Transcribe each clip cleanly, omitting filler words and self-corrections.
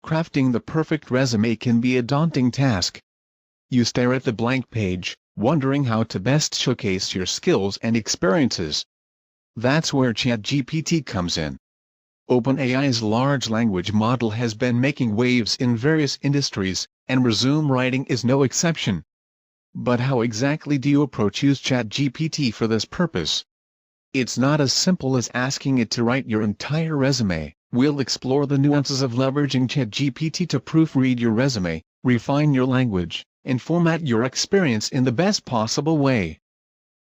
crafting the perfect resume can be a daunting task. You stare at the blank page, wondering how to best showcase your skills and experiences. That's where ChatGPT comes in. OpenAI's large language model has been making waves in various industries, and resume writing is no exception. But how exactly do you use ChatGPT for this purpose? It's not as simple as asking it to write your entire resume. We'll explore the nuances of leveraging ChatGPT to proofread your resume, refine your language, and format your experience in the best possible way.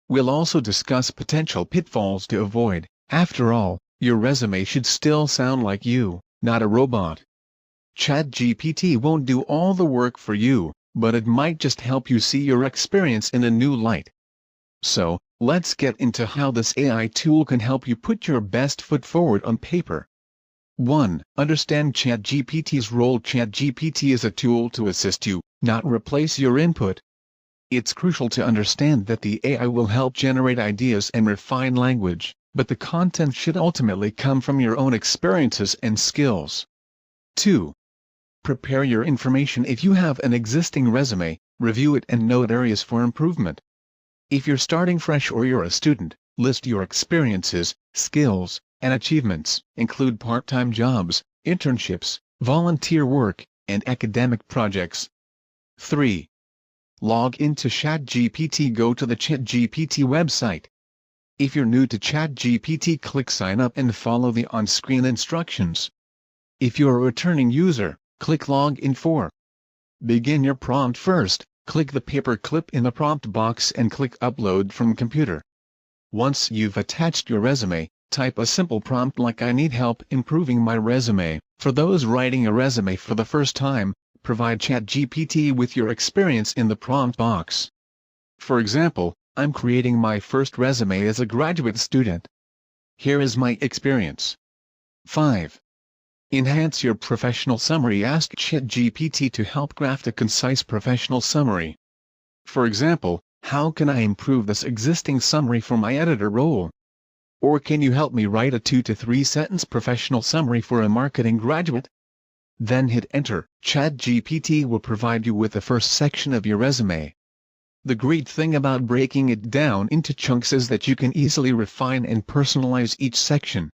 We'll also discuss potential pitfalls to avoid. After all, your resume should still sound like you, not a robot. ChatGPT won't do all the work for you, but it might just help you see your experience in a new light. So, let's get into how this AI tool can help you put your best foot forward on paper. 1. Understand ChatGPT's role. ChatGPT is a tool to assist you, not replace your input. It's crucial to understand that the AI will help generate ideas and refine language, but the content should ultimately come from your own experiences and skills. 2. Prepare your information. If you have an existing resume, review it and note areas for improvement. If you're starting fresh or you're a student, list your experiences, skills, and achievements. Include part-time jobs, internships, volunteer work, and academic projects. 3. Log into ChatGPT. Go to the ChatGPT website. If you're new to ChatGPT, click Sign Up and follow the on-screen instructions. If you're a returning user, click Log In. 4. Begin your prompt. First, click the paperclip in the prompt box and click Upload from computer. Once you've attached your resume, type a simple prompt like "I need help improving my resume." For those writing a resume for the first time, provide ChatGPT with your experience in the prompt box. For example, I'm creating my first resume as a graduate student. Here is my experience. 5. Enhance your professional summary. Ask ChatGPT to help craft a concise professional summary. For example, how can I improve this existing summary for my editor role? Or can you help me write a 2 to 3 sentence professional summary for a marketing graduate? Then hit Enter. ChatGPT will provide you with the first section of your resume. The great thing about breaking it down into chunks is that you can easily refine and personalize each section.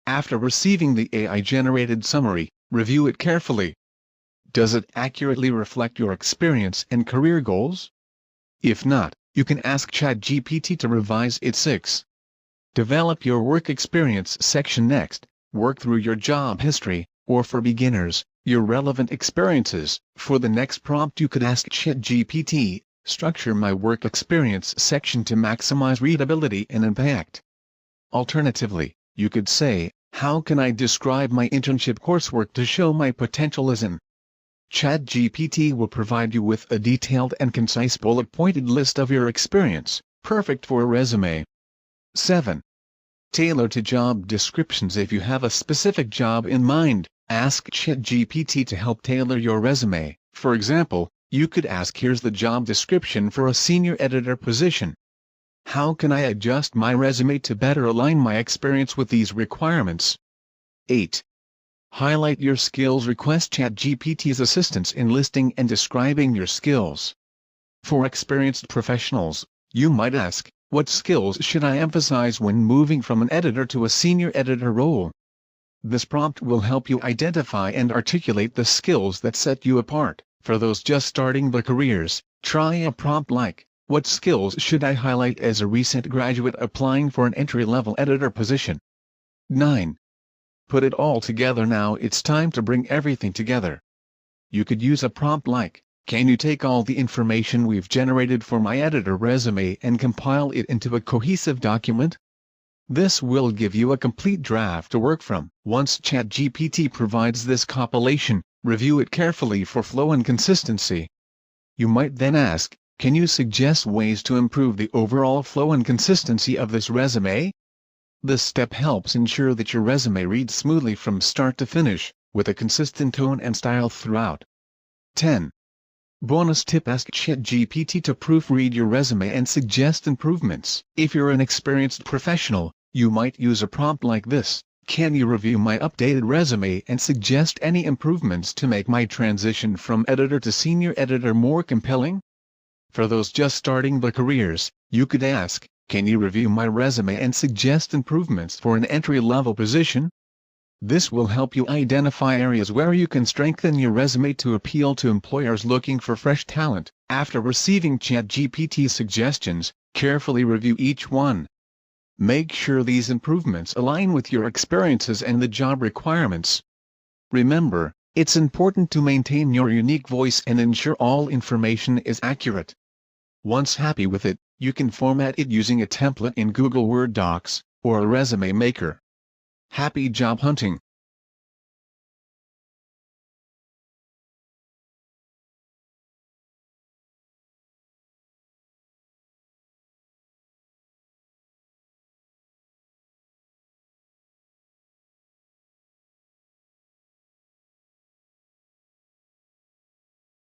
After receiving the AI-generated summary, review it carefully. Does it accurately reflect your experience and career goals? If not, you can ask ChatGPT to revise it. 6. Develop your work experience section. Next, work through your job history, or for beginners, your relevant experiences. For the next prompt, you could ask ChatGPT, structure my work experience section to maximize readability and impact. Alternatively, you could say, how can I describe my internship coursework to show my potential as an? ChatGPT will provide you with a detailed and concise bullet-pointed list of your experience, perfect for a resume. 7. Tailor to job descriptions. If you have a specific job in mind, ask ChatGPT to help tailor your resume. For example, you could ask, here's the job description for a senior editor position. How can I adjust my resume to better align my experience with these requirements? 8. Highlight your skills. Request ChatGPT's assistance in listing and describing your skills. For experienced professionals, you might ask, what skills should I emphasize when moving from an editor to a senior editor role? This prompt will help you identify and articulate the skills that set you apart. For those just starting their careers, try a prompt like, what skills should I highlight as a recent graduate applying for an entry-level editor position? 9. Put it all together. Now it's time to bring everything together. You could use a prompt like, can you take all the information we've generated for my editor resume and compile it into a cohesive document? This will give you a complete draft to work from. Once ChatGPT provides this compilation, review it carefully for flow and consistency. You might then ask, can you suggest ways to improve the overall flow and consistency of this resume? This step helps ensure that your resume reads smoothly from start to finish, with a consistent tone and style throughout. 10. Bonus tip: ask ChatGPT to proofread your resume and suggest improvements. If you're an experienced professional, you might use a prompt like this. Can you review my updated resume and suggest any improvements to make my transition from editor to senior editor more compelling? For those just starting their careers, you could ask, can you review my resume and suggest improvements for an entry-level position? This will help you identify areas where you can strengthen your resume to appeal to employers looking for fresh talent. After receiving ChatGPT suggestions, carefully review each one. Make sure these improvements align with your experiences and the job requirements. Remember, it's important to maintain your unique voice and ensure all information is accurate. Once happy with it, you can format it using a template in Google Word Docs or a resume maker. Happy job hunting!